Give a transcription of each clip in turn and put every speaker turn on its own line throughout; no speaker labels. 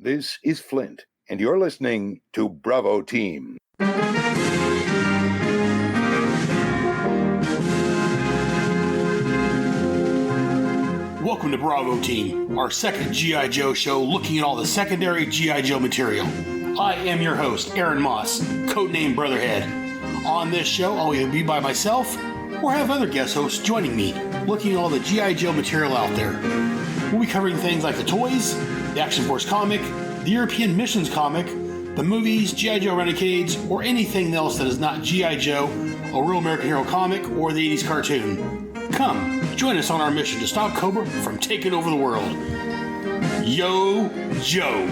This is Flint, and you're listening to Bravo Team.
Welcome to Bravo Team, our second G.I. Joe show looking at all the secondary G.I. Joe material. I am your host, Aaron Moss, codenamed Brotherhead. On this show, I'll either be by myself or have other guest hosts joining me, looking at all the G.I. Joe material out there. We'll be covering things like the toys, the Action Force comic, the European Missions comic, the movies, G.I. Joe Renegades, or anything else that is not G.I. Joe, a Real American Hero comic, or the 80s cartoon. Come, join us on our mission to stop Cobra from taking over the world. Yo, Joe!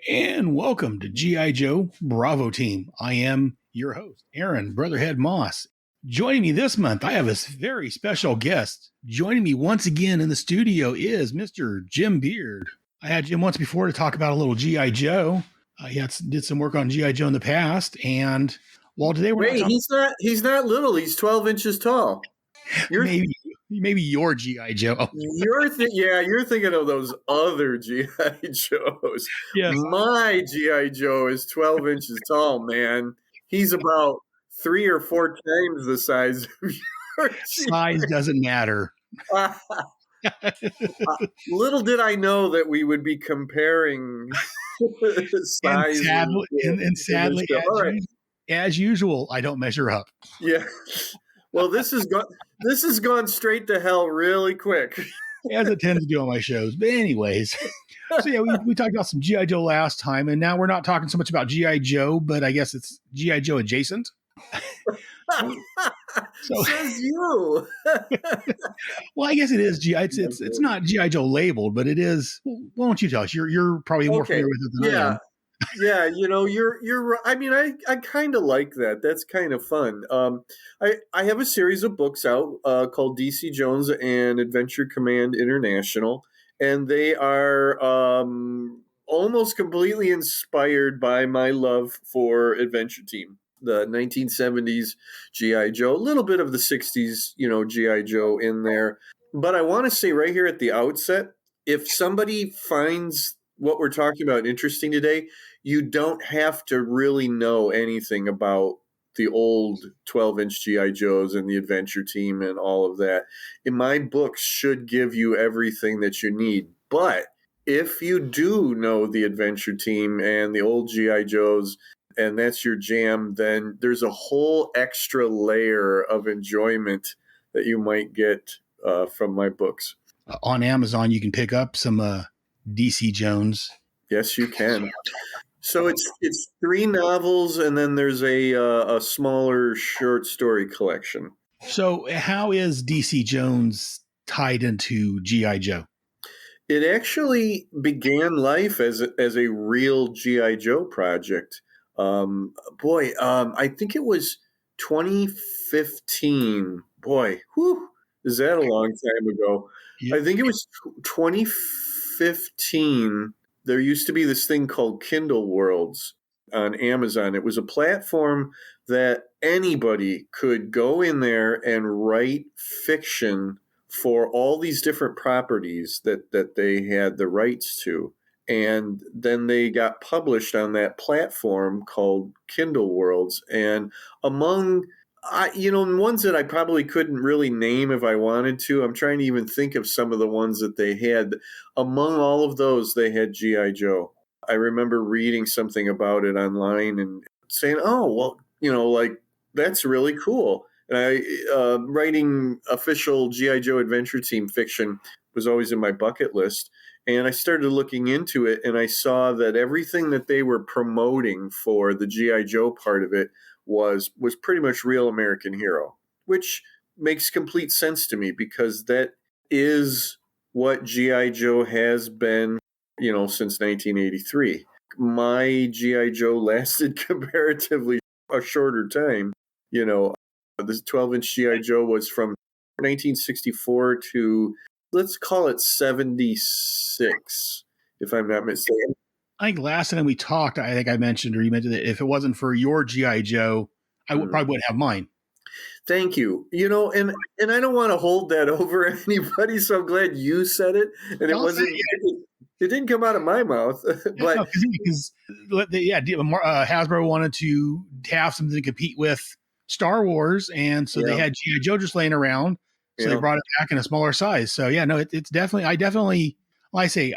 And welcome to G.I. Joe Bravo Team. I am your host, Aaron Brotherhead Moss. Joining me this month, I have a very special guest. Joining me once again in the studio is Mr. Jim Beard. I had Jim once before to talk about a little G.I. Joe. He did some work on G.I. Joe in the past, and well, today we're
he's not little. He's 12 inches tall.
Maybe your G.I. Joe.
You're thinking of those other G.I. Joes.
Yes.
My G.I. Joe is 12 inches tall, man. He's about 3 or 4 times the size of your
Size doesn't matter.
Little did I know that we would be comparing size.
And sadly, as usual, I don't measure up.
Yeah. Well, this has gone straight to hell really quick.
As it tends to do on my shows. But anyways, so yeah, we talked about some G.I. Joe last time, and now we're not talking so much about G.I. Joe, but I guess it's G.I. Joe adjacent.
So, says you.
Well, I guess it is G.I. It's not G.I. Joe labeled, but it is. Well, why don't you tell us? You're probably more familiar with it than I am.
Yeah, you're. I mean, I kind of like that. That's kind of fun. I have a series of books out called DC Jones and Adventure Command International, and they are almost completely inspired by my love for Adventure Team. The 1970s G.I. Joe, a little bit of the 60s, G.I. Joe in there. But I want to say right here at the outset, if somebody finds what we're talking about interesting today, you don't have to really know anything about the old 12-inch G.I. Joes and the Adventure Team and all of that. In my books should give you everything that you need. But if you do know the Adventure Team and the old G.I. Joes, and that's your jam, then there's a whole extra layer of enjoyment that you might get from my books.
On Amazon, you can pick up some DC Jones.
Yes, you can. So it's 3 novels, and then there's a smaller short story collection.
So how is DC Jones tied into G.I. Joe?
It actually began life as a real G.I. Joe project. I think it was 2015. Boy, is that a long time ago? Yep. I think it was 2015. There used to be this thing called Kindle Worlds on Amazon. It was a platform that anybody could go in there and write fiction for all these different properties that they had the rights to. And then they got published on that platform called Kindle Worlds. And among, ones that I probably couldn't really name if I wanted to, I'm trying to even think of some of the ones that they had. Among all of those, they had G.I. Joe. I remember reading something about it online and saying, oh, well, that's really cool. And writing official G.I. Joe Adventure Team fiction was always in my bucket list. And I started looking into it, and I saw that everything that they were promoting for the G.I. Joe part of it was pretty much Real American Hero, which makes complete sense to me because that is what G.I. Joe has been, since 1983. My G.I. Joe lasted comparatively a shorter time. The 12-inch G.I. Joe was from 1964 to, let's call it 76, if I'm not mistaken.
I think last time we talked, I think I mentioned, or you mentioned that if it wasn't for your G.I. Joe, I probably wouldn't have mine.
Thank you. And I don't want to hold that over anybody, so I'm glad you said it. And
I'll say,
it didn't come out of my mouth, but
because Hasbro wanted to have something to compete with Star Wars, and so they had G.I. Joe just laying around, so they brought it back in a smaller size. So it's definitely, well, I say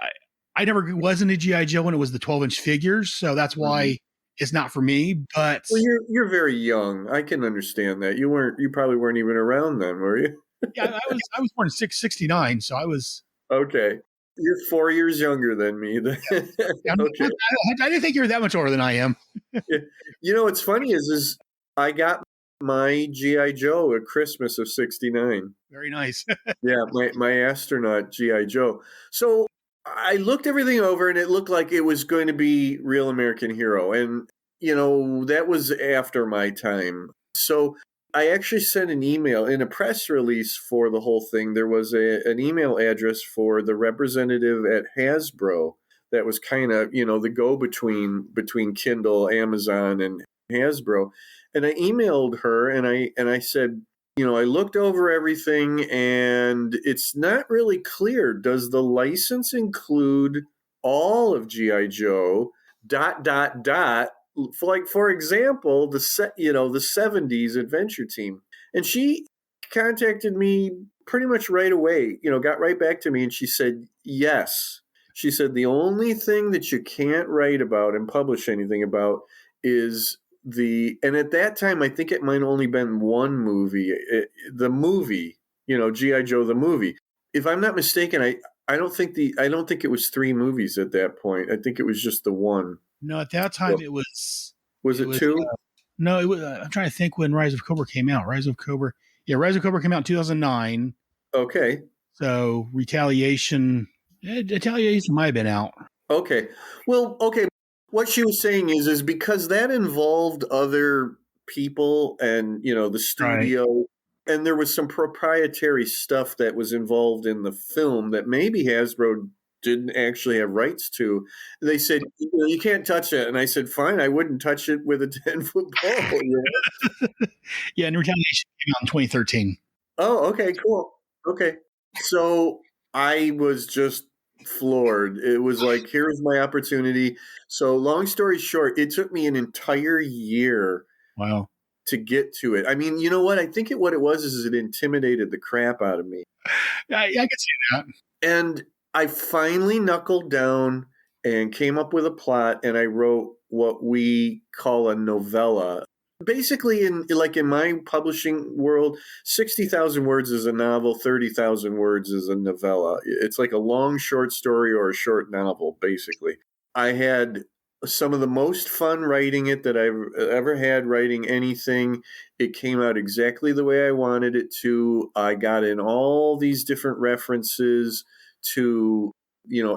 I never was into G.I. Joe when it was the 12-inch figures, so that's why it's not for me. But
well, you're very young. I can understand that. You probably weren't even around then, were you?
yeah, I was born in 69, so I was.
Okay. You're 4 years younger than me. Okay.
I didn't think you were that much older than I am.
What's funny is I got my G.I. Joe at Christmas of 69.
Very nice.
Yeah, my astronaut G.I. Joe. So I looked everything over and it looked like it was going to be Real American Hero. And, that was after my time. So I actually sent an email in a press release for the whole thing. There was an email address for the representative at Hasbro that was kind of, the go-between between Kindle, Amazon, and Hasbro. And I emailed her and I said, I looked over everything and it's not really clear. Does the license include all of G.I. Joe, ... For example, the 70s Adventure Team. And she contacted me pretty much right away, got right back to me and she said, yes. She said, the only thing that you can't write about and publish anything about is and at that time, I think it might only been one movie, the movie, G.I. Joe, the movie. If I'm not mistaken, I don't think it was 3 movies at that point. I think it was just the one.
No, at that time it was.
Was it 2?
No, it was. I'm trying to think when Rise of Cobra came out. Rise of Cobra came out in 2009.
Okay.
So Retaliation might have been out.
Okay. Well, okay. What she was saying is because that involved other people and, the studio, right. And there was some proprietary stuff that was involved in the film that maybe Hasbro didn't actually have rights to. They said, you can't touch it. And I said, fine, I wouldn't touch it with a 10-foot pole.
Yeah, and Retaliation came out in 2013.
Oh, okay, cool. Okay. So I was just floored. It was like, here's my opportunity. So long story short, it took me an entire year.
Wow.
To get to it. I mean, you know what? I think what it was is it intimidated the crap out of me.
I can see that.
And I finally knuckled down and came up with a plot, and I wrote what we call a novella. Basically, in my publishing world, 60,000 words is a novel, 30,000 words is a novella. It's like a long short story or a short novel, basically. I had some of the most fun writing it that I've ever had writing anything. It came out exactly the way I wanted it to. I got in all these different references to,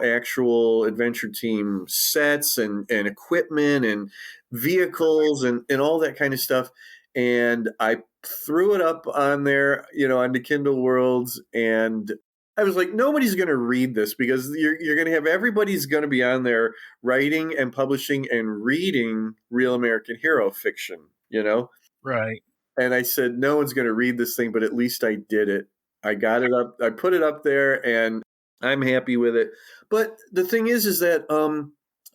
actual Adventure Team sets and equipment and vehicles and all that kind of stuff. And I threw it up on there, on the Kindle Worlds, and I was like, nobody's going to read this because you're going to have everybody's going to be on there writing and publishing and reading Real American Hero fiction,
Right.
And I said, no one's going to read this thing, but at least I did it. I got it up. I put it up there and I'm happy with it. But the thing is that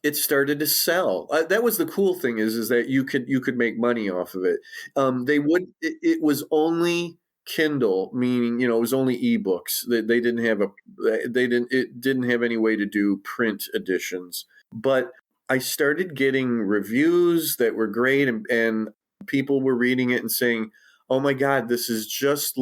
it started to sell. That was the cool thing is that you could make money off of it. It was only Kindle, meaning it was only ebooks. It didn't have any way to do print editions. But I started getting reviews that were great, and people were reading it and saying, "Oh my God, this is just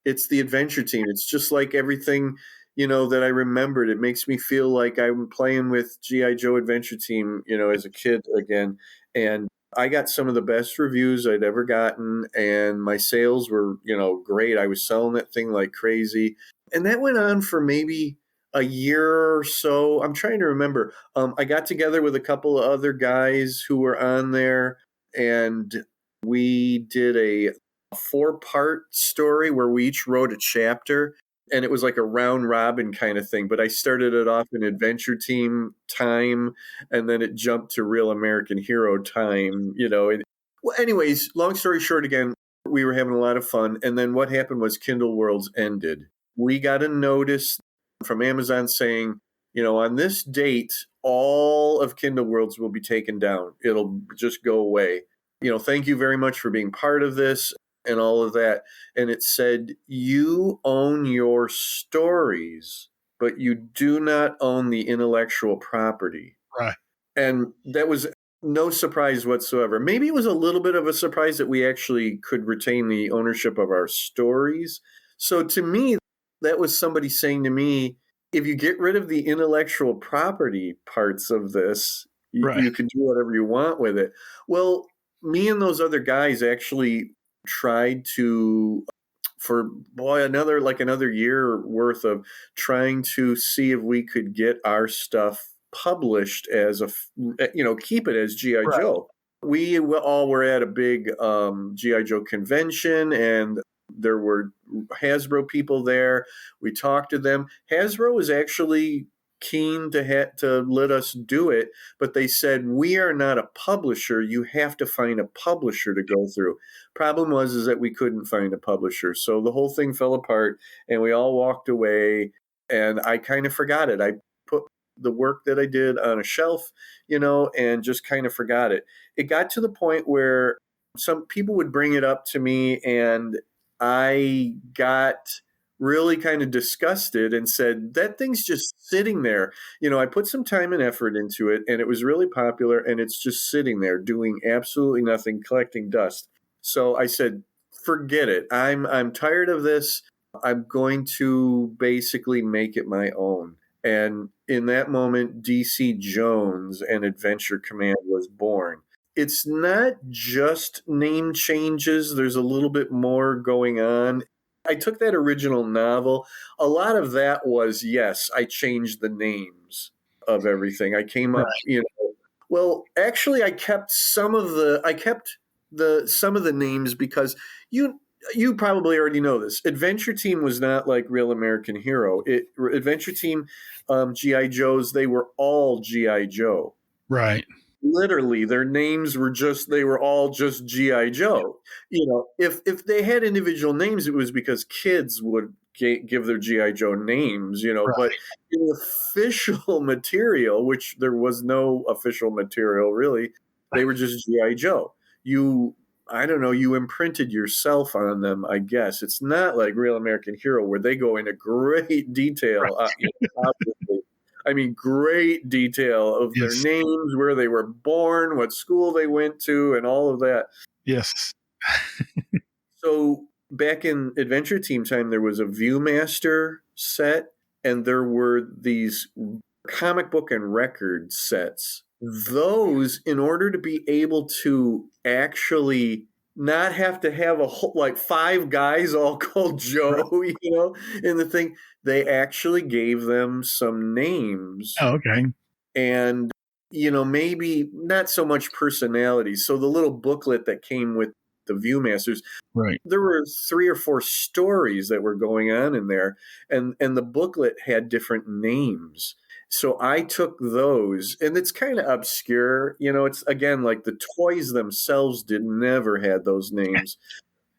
it's the Adventure Team. It's just like everything." That I remembered. It makes me feel like I'm playing with G.I. Joe Adventure Team, as a kid again. And I got some of the best reviews I'd ever gotten, and my sales were, great. I was selling that thing like crazy. And that went on for maybe a year or so. I'm trying to remember. I got together with a couple of other guys who were on there, and we did a 4-part story where we each wrote a chapter. And it was like a round robin kind of thing. But I started it off in Adventure Team time, and then it jumped to Real American Hero time, Well, anyways, long story short, again, we were having a lot of fun. And then what happened was Kindle Worlds ended. We got a notice from Amazon saying, on this date, all of Kindle Worlds will be taken down. It'll just go away. Thank you very much for being part of this and all of that. And it said, you own your stories, but you do not own the intellectual property.
Right.
And that was no surprise whatsoever. Maybe it was a little bit of a surprise that we actually could retain the ownership of our stories. So to me, that was somebody saying to me, if you get rid of the intellectual property parts of this, you can do whatever you want with it. Well, me and those other guys actually tried to, for another year worth of trying to see if we could get our stuff published as keep it as G.I. Joe. We all were at a big G.I. Joe convention, and there were Hasbro people there. We talked to them. Hasbro was actually keen to let us do it, but they said, we are not a publisher. You have to find a publisher to go through. Problem was that we couldn't find a publisher. So the whole thing fell apart, and we all walked away, and I kind of forgot it. I put the work that I did on a shelf, and just kind of forgot it. It got to the point where some people would bring it up to me, and I got really kind of disgusted and said, that thing's just sitting there. I put some time and effort into it, and it was really popular, and it's just sitting there doing absolutely nothing, collecting dust. So I said, forget it. I'm tired of this. I'm going to basically make it my own. And in that moment, DC Jones and Adventure Command was born. It's not just name changes. There's a little bit more going on. I took that original novel. A lot of that was, yes, I changed the names of everything. I came up, well, actually I kept some of the names because you probably already know this. Adventure Team was not like Real American Hero. Adventure Team G.I. Joes, they were all G.I. Joe.
Right.
Literally, their names they were all just G.I. Joe. If they had individual names, it was because kids would give their G.I. Joe names, but in official material, which there was no official material really, they were just G.I. Joe. I don't know, you imprinted yourself on them, I guess. It's not like Real American Hero where they go into great detail, obviously. I mean, great detail of their names, where they were born, what school they went to, and all of that.
Yes.
So back in Adventure Team time, there was a Viewmaster set, and there were these comic book and record sets. Those, in order to be able to actually not have to have a whole, like 5 guys all called Joe, in the thing, they actually gave them some names.
Oh, okay.
And, maybe not so much personality. So the little booklet that came with the Viewmasters, there were 3 or 4 stories that were going on in there, and the booklet had different names. So I took those, and it's kind of obscure. It's, again, like the toys themselves never had those names.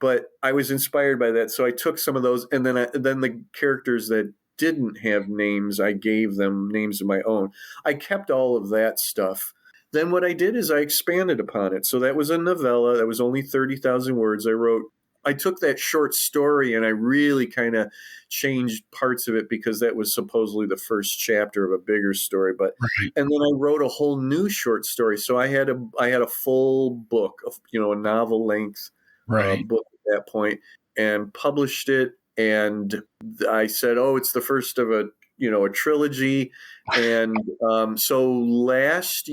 But I was inspired by that, so I took some of those, and then the characters that didn't have names, I gave them names of my own. I kept all of that stuff. Then what I did is I expanded upon it. So that was a novella. That was only 30,000 words. I took that short story and I really kind of changed parts of it because that was supposedly the first chapter of a bigger story. And then I wrote a whole new short story. So I had a full book of, a novel length book at that point, and published it. And I said, it's the first of a trilogy. And so last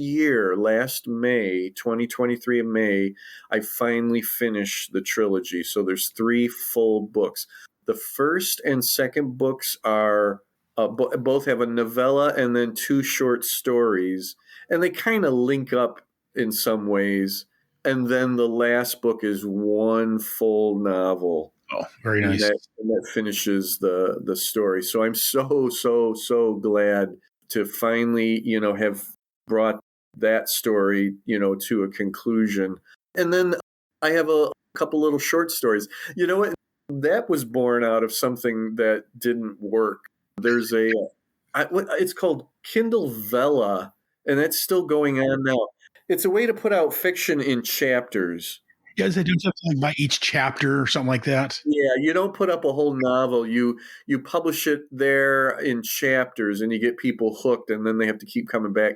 May, 2023 in May, I finally finished the trilogy. So there's 3 full books. The first and second books are both have a novella and then 2 short stories, and they kind of link up in some ways. And then the last book is 1 full novel.
Oh, very nice.
And that finishes the story. So I'm so glad to finally, have brought that story, to a conclusion. And then I have a a couple little short stories. You know what? That was born out of something that didn't work. There's it's called Kindle Vella, and that's still going on now. It's a way to put out fiction in chapters.
Yeah, they do something like by each chapter or something like that.
Yeah, you don't put up a whole novel. You publish it there in chapters, and you get people hooked, and then they have to keep coming back.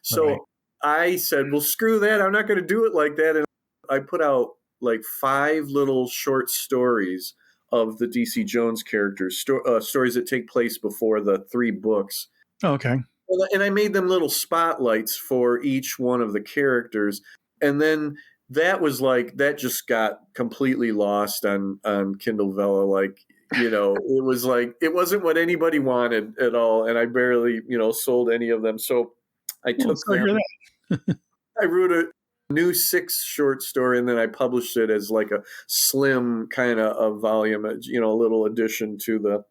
So
Right.
I said, "Well, screw that. I'm not going to do it like that." And I put out like 5 little short stories of the DC Jones characters, stories that take place before the 3 books.
Oh, okay.
And I made them little spotlights for each one of the characters. And then that just got completely lost on Kindle Vella. Like, it was like, it wasn't what anybody wanted at all. And I barely, sold any of them. So I took them. I wrote a new 6 short story, and then I published it as like a slim kind of a volume, a little addition to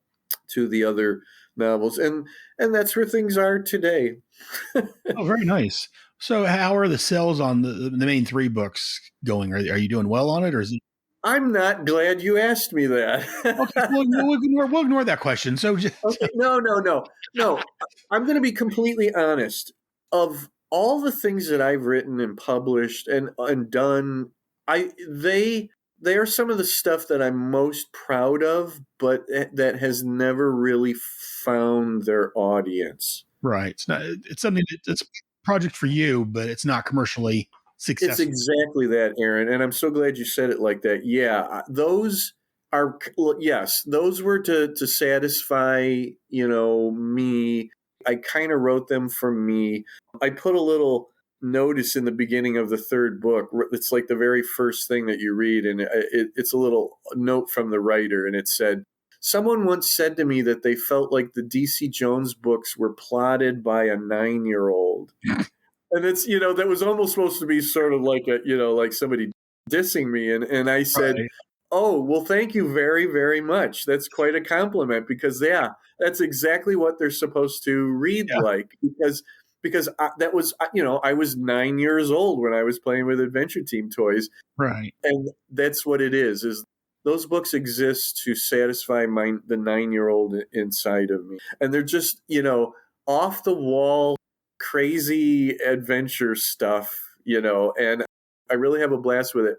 the other novels, and that's where things are today.
Oh, very nice. So, how are the sales on the main 3 books going? Are you doing well on it, or is it?
I'm not glad you asked me that.
Okay, we'll ignore that question. So,
Okay, no. I'm going to be completely honest. Of all the things that I've written and published and done, they are some of the stuff that I'm most proud of, but that has never really found their audience.
Right. It's something it's a project for you, but it's not commercially successful.
It's exactly that, Aaron. And I'm so glad you said it like that. Yeah, those were to satisfy, me. I kind of wrote them for me. I put a little notice in the beginning of the 3rd book. It's like the very first thing that you read, and it's a little note from the writer, and it said, "Someone once said to me that they felt like the DC Jones books were plotted by a 9-year-old." And it's, that was almost supposed to be sort of like like somebody dissing me. And I said, right. "Oh, well, thank you very, very much. That's quite a compliment, because that's exactly what they're supposed to read like, because I was 9 years old when I was playing with Adventure Team toys.
Right.
And that's what it is those books exist to satisfy the 9-year-old inside of me. And they're just, off the wall, crazy adventure stuff, and I really have a blast with it.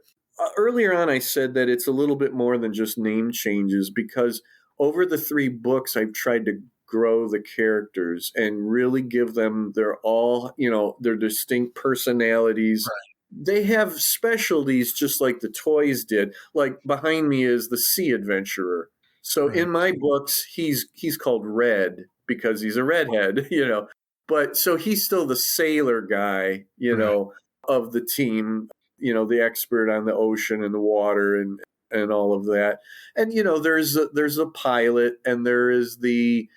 Earlier on, I said that it's a little bit more than just name changes, because over the 3 books, I've tried to grow the characters and really give them their distinct personalities. Right. They have specialties just like the toys did. Like behind me is the Sea Adventurer. So in my books, he's called Red because he's a redhead, But so he's still the sailor guy, of the team, the expert on the ocean and the water and all of that. And, there's a pilot, and there is the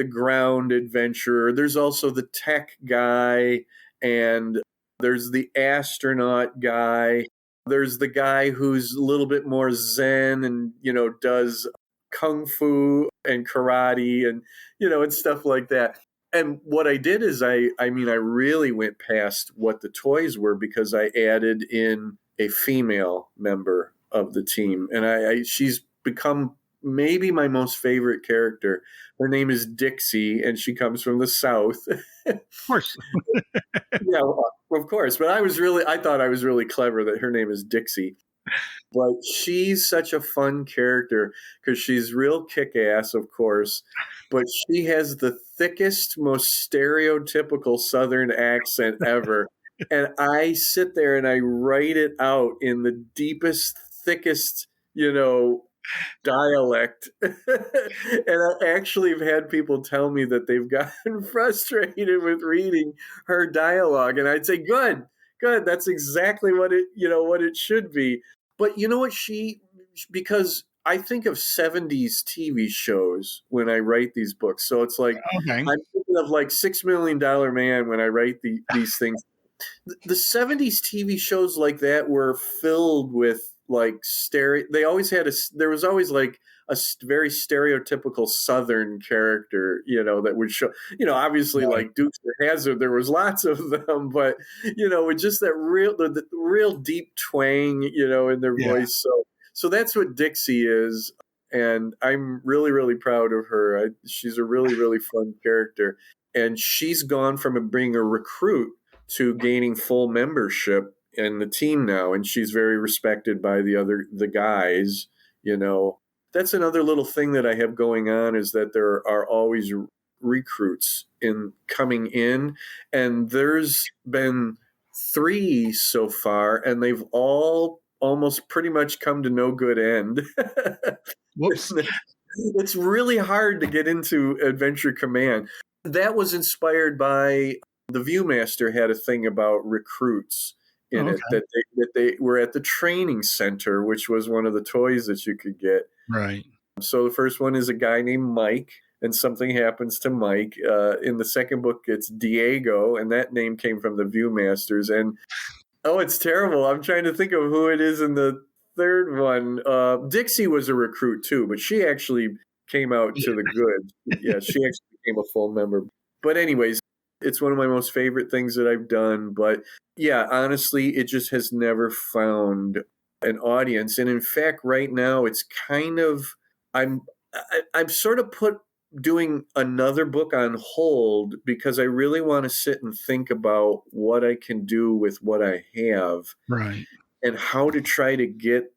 ground adventurer. There's also the tech guy, and there's the astronaut guy. There's the guy who's a little bit more zen and, does kung fu and karate and, and stuff like that. And what I did is I really went past what the toys were, because I added in a female member of the team. And she's become maybe my most favorite character. Her name is Dixie, and she comes from the South.
Of course.
Yeah, well, of course. But I thought I was really clever that her name is Dixie. But she's such a fun character because she's real kick-ass, of course, but she has the thickest, most stereotypical Southern accent ever. And I sit there and I write it out in the deepest, thickest, dialect. And I actually have had people tell me that they've gotten frustrated with reading her dialogue. And I'd say, good, that's exactly what it should be. But you know what, because I think of 70s TV shows when I write these books. So it's like, I'm thinking of like $6 Million Man when I write these things. The 70s TV shows like that were filled with like they always had there was always like a very stereotypical Southern character, that would show, obviously
Right.
like Dukes of Hazzard, there was lots of them, but, with just that the real deep twang, in their
Yeah.
voice. So that's what Dixie is. And I'm really, really proud of her. She's a really, really fun character. And she's gone from being a recruit to gaining full membership in the team now. And she's very respected by the guys, That's another little thing that I have going on, is that there are always recruits coming in. And there's been 3 so far, and they've all almost pretty much come to no good end.
Whoops.
It's really hard to get into Adventure Command. That was inspired by the Viewmaster had a thing about recruits in it, that they were at the training center, which was one of the toys that you could get.
Right.
So the first one is a guy named Mike, and something happens to Mike. In the second book, it's Diego, and that name came from the Viewmasters. And it's terrible. I'm trying to think of who it is in the third one. Dixie was a recruit too, but she actually came out to the good. Yeah, she actually became a full member. But anyways, it's one of my most favorite things that I've done. But yeah, honestly, it just has never found an audience. And in fact, right now, it's kind of I'm sort of doing another book on hold, because I really want to sit and think about what I can do with what I have,
Right.
and how to try to get,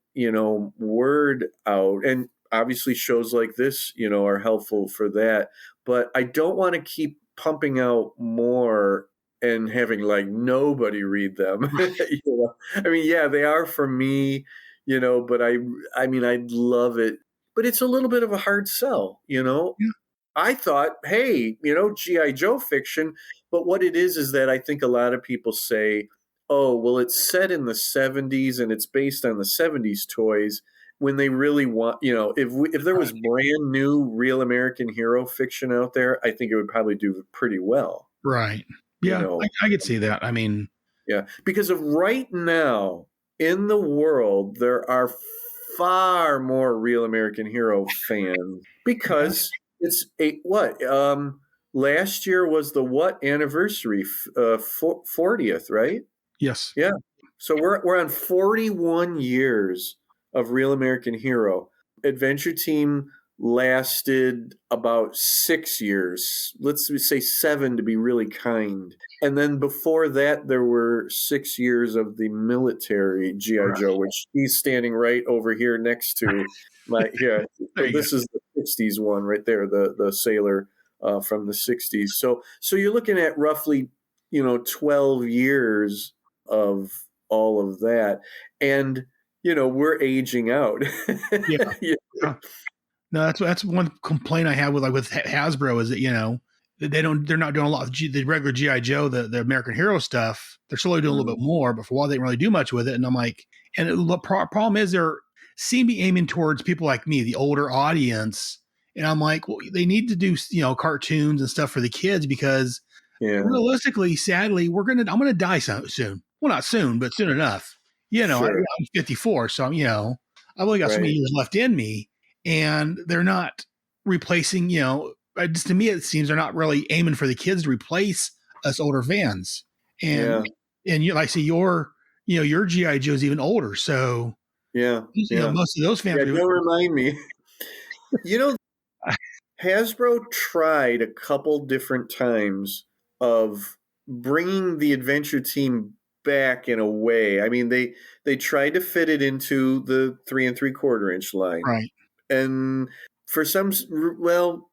word out. And obviously shows like this, are helpful for that. But I don't want to keep pumping out more and having like nobody read them. I mean, yeah, they are for me, but I mean, I'd love it. But it's a little bit of a hard sell,
Yeah.
I thought, hey, G.I. Joe fiction. But what it is that I think a lot of people say, oh, well, it's set in the 70s and it's based on the 70s toys, when they really want, if there was brand new real American hero fiction out there, I think it would probably do pretty well.
Right. Yeah, I could see that. I mean,
yeah, because of right now in the world, there are far more real American hero fans, because it's last year was the what anniversary? 40th, right?
yes.
Yeah. So we're on 41 years of Real American Hero. Adventure Team lasted about 6 years. Let's say 7 to be really kind. And then before that, there were 6 years of the military G.I. Joe, which he's standing right over here next to my This is the 60s one right there, the sailor from the 60s. So you're looking at roughly 12 years of all of that, and we're aging out.
Yeah. No, that's one complaint I have with Hasbro, is that they're not doing a lot of the regular GI Joe, the American Hero stuff. They're slowly doing a little bit more, but for a while they didn't really do much with it. And I'm like, the problem is they're seem to be aiming towards people like me, the older audience. And I'm like, well, they need to do cartoons and stuff for the kids, because realistically, sadly, I'm gonna die soon. Well, not soon, but soon enough.
Sure.
I'm 54, so I've only got so many years left in me, and they're not replacing. Just to me, it seems they're not really aiming for the kids to replace us older fans. And like I say, your GI Joe's even older, so most of those fans.
Don't remind me. Hasbro tried a couple different times of bringing the Adventure Team back in a way. I mean, they tried to fit it into the 3 3/4 inch line,
right?
And for some,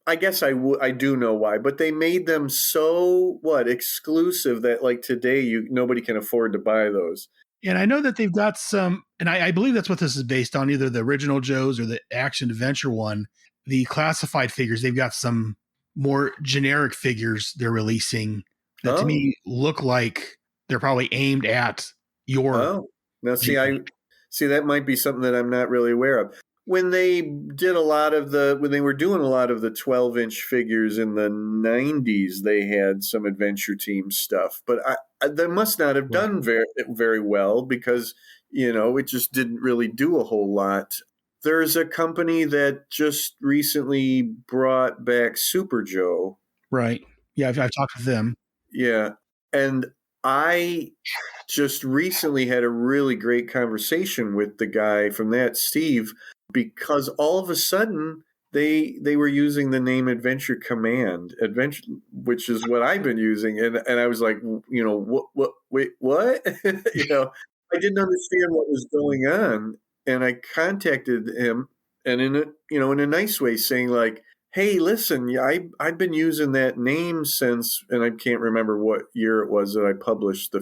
I guess I do know why, but they made them so exclusive that like today nobody can afford to buy those.
And I know that they've got some, and I believe that's what this is based on, either the original Joes or the action adventure one. The classified figures, they've got some more generic figures they're releasing that to me look like they're probably aimed at your.
Oh, now see, that might be something that I'm not really aware of. When they did when they were doing a lot of the 12-inch figures in the 90s, they had some Adventure Team stuff, but they must not have done very, very well, because it just didn't really do a whole lot. There's a company that just recently brought back Super Joe.
Right. Yeah, I've talked with them.
Yeah. And I just recently had a really great conversation with the guy from that, Steve, because all of a sudden they were using the name Adventure Command, which is what I've been using, and I was like, wait, what? I didn't understand what was going on, and I contacted him, and in a nice way, saying like, hey, listen, yeah, I've been using that name since, and I can't remember what year it was that I published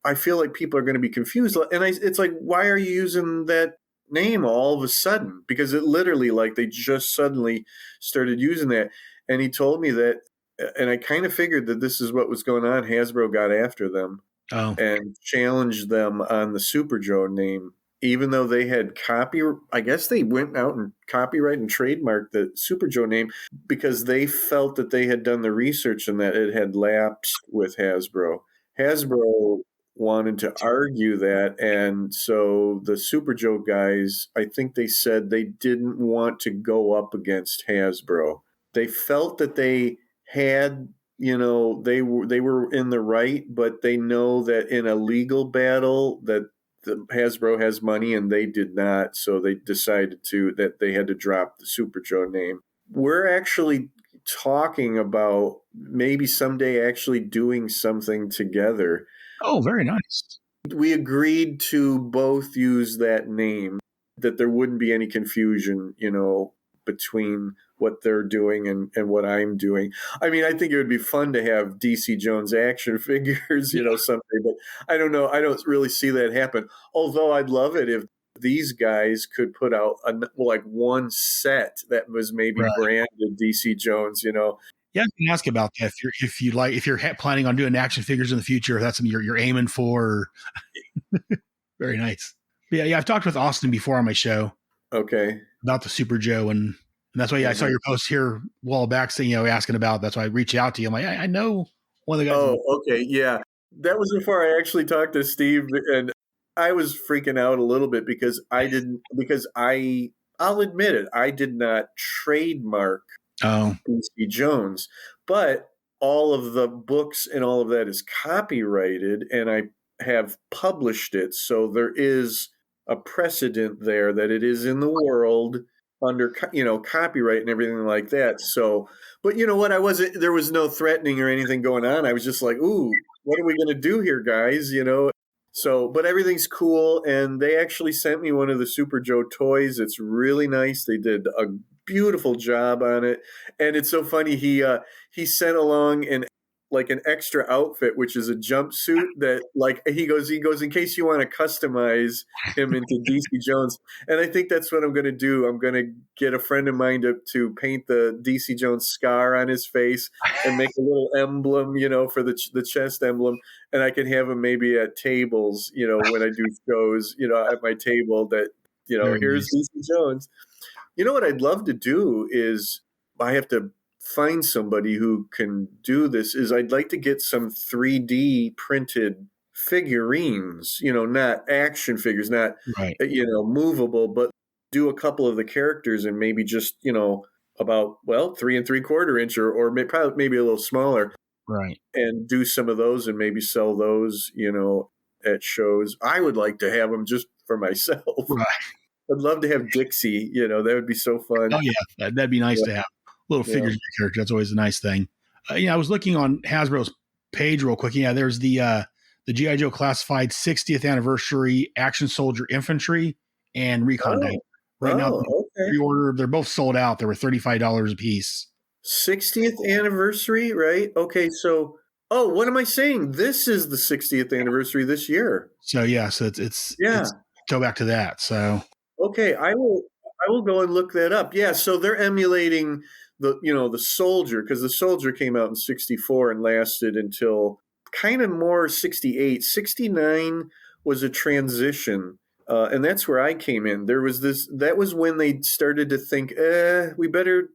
I feel like people are going to be confused. And it's like, why are you using that name all of a sudden? Because it literally, like, they just suddenly started using that. And he told me that, and I kind of figured that this is what was going on. Hasbro got after them and challenged them on the Super Joe name, even though they had I guess they went out and copyright and trademarked the Super Joe name because they felt that they had done the research and that it had lapsed with Hasbro. Hasbro wanted to argue that, and so the Super Joe guys, I think they said they didn't want to go up against Hasbro. They felt that they had, they were in the right, but they know that in a legal battle that Hasbro has money and they did not, so they decided that they had to drop the Super Joe name. We're actually talking about maybe someday actually doing something together.
Oh, very nice.
We agreed to both use that name, that there wouldn't be any confusion, between what they're doing and what I'm doing. I mean, I think it would be fun to have DC Jones action figures, someday, but I don't know. I don't really see that happen. Although I'd love it if these guys could put out one set that was maybe branded DC Jones,
Yeah, I can ask about that if you're planning on doing action figures in the future, if that's something you're aiming for. Very nice. But yeah, I've talked with Austin before on my show.
Okay.
About the Super Joe, and that's why I saw your post here a while back saying, asking about. That's why I reached out to you. I'm like, I know one of the guys.
Oh, okay, yeah. That was before I actually talked to Steve, and I was freaking out a little bit because I'll admit it, I did not trademark DC Jones, but all of the books and all of that is copyrighted, and I have published it, so there is a precedent there that it is in the world under copyright and everything like that. So, but you know what? There was no threatening or anything going on. I was just like, ooh, what are we going to do here, guys? So, but everything's cool, and they actually sent me one of the Super Joe toys. It's really nice. They did a beautiful job on it, and it's so funny. He sent along an extra outfit, which is a jumpsuit that he goes, in case you want to customize him into DC Jones. And I think that's what I'm going to do. I'm going to get a friend of mine to paint the DC Jones scar on his face and make a little emblem, for the chest emblem. And I can have him maybe at tables, when I do shows, at my table that, here's DC Jones. You know what I'd love to do is I have to find somebody who can do this is I'd like to get some 3D printed figurines, not action figures, not, movable, but do a couple of the characters and maybe just, about, 3 3/4 inch or maybe a little smaller.
Right.
And do some of those and maybe sell those, at shows. I would like to have them just for myself.
Right.
I'd love to have Dixie, that would be so fun.
Oh yeah. That'd be nice to have. Little figures of your character. That's always a nice thing. I was looking on Hasbro's page real quick. Yeah, there's the G.I. Joe Classified 60th Anniversary Action Soldier Infantry and Recon Day. Right now, pre-order, they're both sold out. They were $35 a piece.
60th anniversary, right? Okay, so what am I saying? This is the 60th anniversary this year.
So it's go back to that. So
okay, I will go and look that up. Yeah, so they're emulating the Soldier, because the Soldier came out in 64 and lasted until kind of more 68. 69 was a transition, and that's where I came in. That was when they started to think, we better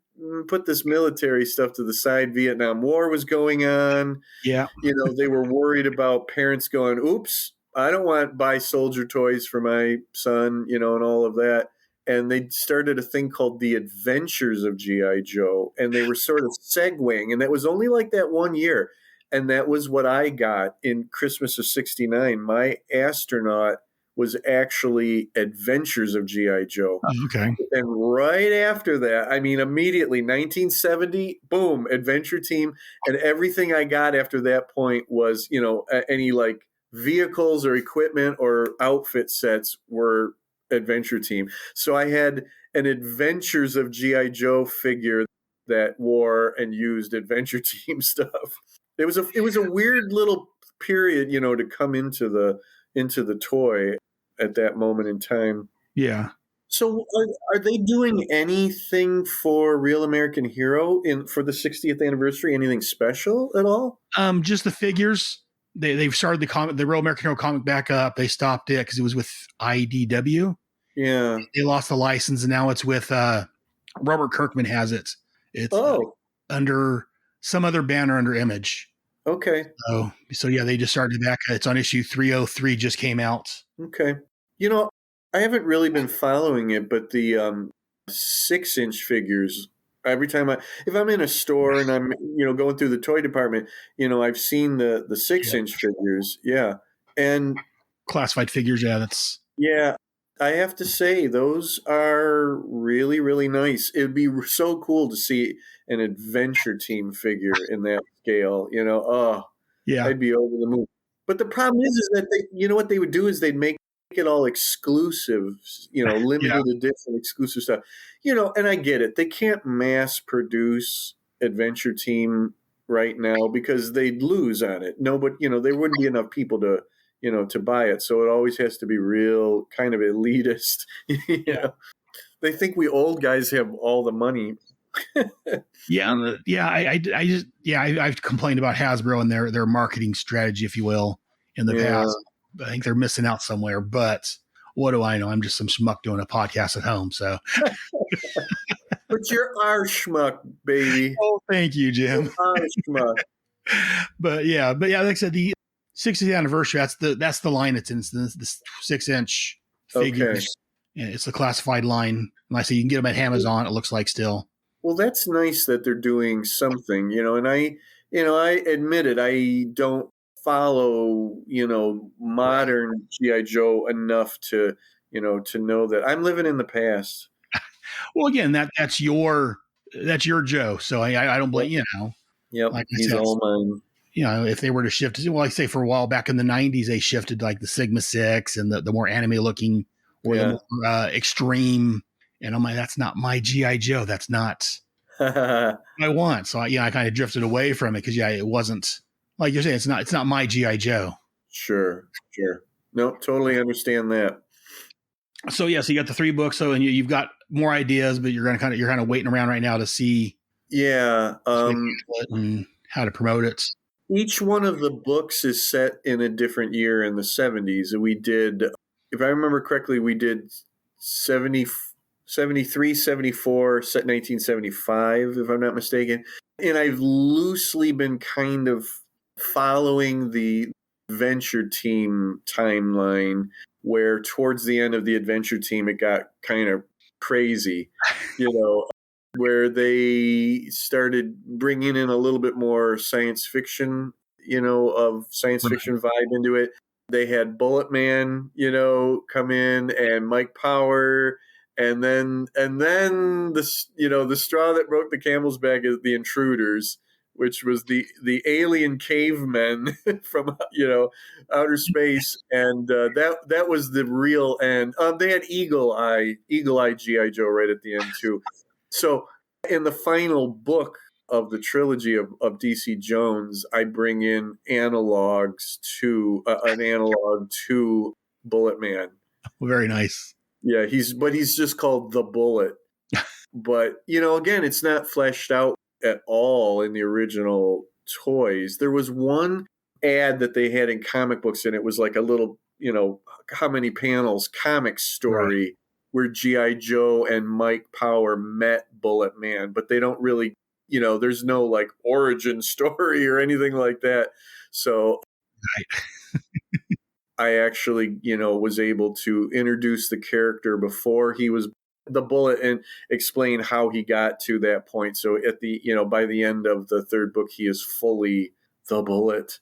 put this military stuff to the side. Vietnam War was going on.
Yeah.
They were worried about parents going, oops, I don't want to buy soldier toys for my son, and all of that. And they started a thing called the Adventures of G.I. Joe, and they were sort of segueing, and that was only like that one year. And that was what I got in Christmas of '69. My astronaut was actually Adventures of G.I. Joe.
Oh, okay.
And right after that, immediately 1970, boom, Adventure Team. And everything I got after that point was, any like vehicles or equipment or outfit sets were Adventure Team. So I had an Adventures of G.I. Joe figure that wore and used Adventure Team stuff. It was a weird little period, to come into the toy at that moment in time.
Yeah.
So are they doing anything for Real American Hero for the 60th anniversary? Anything special at all?
Just the figures. They've started the Real American Hero comic back up. They stopped it because it was with IDW.
Yeah.
They lost the license, and now it's with Robert Kirkman has it. It's under some other banner under Image.
Okay.
So yeah, they just started back. It's on issue 303, just came out.
Okay. I haven't really been following it, but the 6-inch figures, every time if I'm in a store and I'm, going through the toy department, I've seen the 6-inch figures. Yeah. And
classified figures. Yeah.
I have to say those are really, really nice. It'd be so cool to see an Adventure Team figure in that scale,
Yeah.
I'd be over the moon. But the problem is that what they would do is they'd make it all exclusive, limited edition exclusive stuff, and I get it. They can't mass produce Adventure Team right now because they'd lose on it. No, but, there wouldn't be enough people to buy it. So it always has to be real kind of elitist. They think we old guys have all the money.
I've complained about Hasbro and their marketing strategy, if you will, in the past. I think they're missing out somewhere, but what do I know? I'm just some schmuck doing a podcast at home. So,
but you're our schmuck, baby.
Oh, thank you, Jim.
You're our schmuck.
But yeah, like I said, the 60th anniversary. That's the line it's in. It's the 6-inch figures. Okay. And it's the classified line. Like I say, you can get them at Amazon. It looks like still.
Well, that's nice that they're doing something, and I admit it. I don't follow, modern G.I. Joe enough to know that I'm living in the past.
Well, again, that's your Joe. So I don't blame,
Yep. Like he's all mine.
If they were to shift, like I say for a while back in the 90s, they shifted like the Sigma 6 and the more anime looking or the more extreme. And I'm like, that's not my G.I. Joe. That's not what I want. So I kind of drifted away from it because it wasn't like you're saying. It's not my G.I. Joe.
Sure. No, totally understand that.
So you got the 3 books. So and you've got more ideas, but you're kind of waiting around right now to see.
Yeah.
And how to promote it.
Each one of the books is set in a different year in the 70s. And we did, if I remember correctly, we did 73, 74, set 1975, if I'm not mistaken. And I've loosely been kind of following the Adventure Team timeline, where towards the end of the Adventure Team, it got kind of crazy, where they started bringing in a little bit more science fiction, of science fiction vibe into it. They had Bullet Man, come in, and Mike Power. And then the straw that broke the camel's back is the Intruders, which was the alien cavemen from outer space, and that was the real end. They had Eagle Eye G.I. Joe right at the end too. So in the final book of the trilogy of DC Jones, I bring in analogs to an analog to Bullet Man.
Very nice.
Yeah, he's just called the Bullet. But, again, it's not fleshed out at all in the original toys. There was one ad that they had in comic books, and it was like a little, how many panels comic story where G.I. Joe and Mike Power met Bullet Man. But they don't really, there's no like origin story or anything like that. So I actually, was able to introduce the character before he was the Bullet and explain how he got to that point. So at the, by the end of the third book, he is fully the Bullet.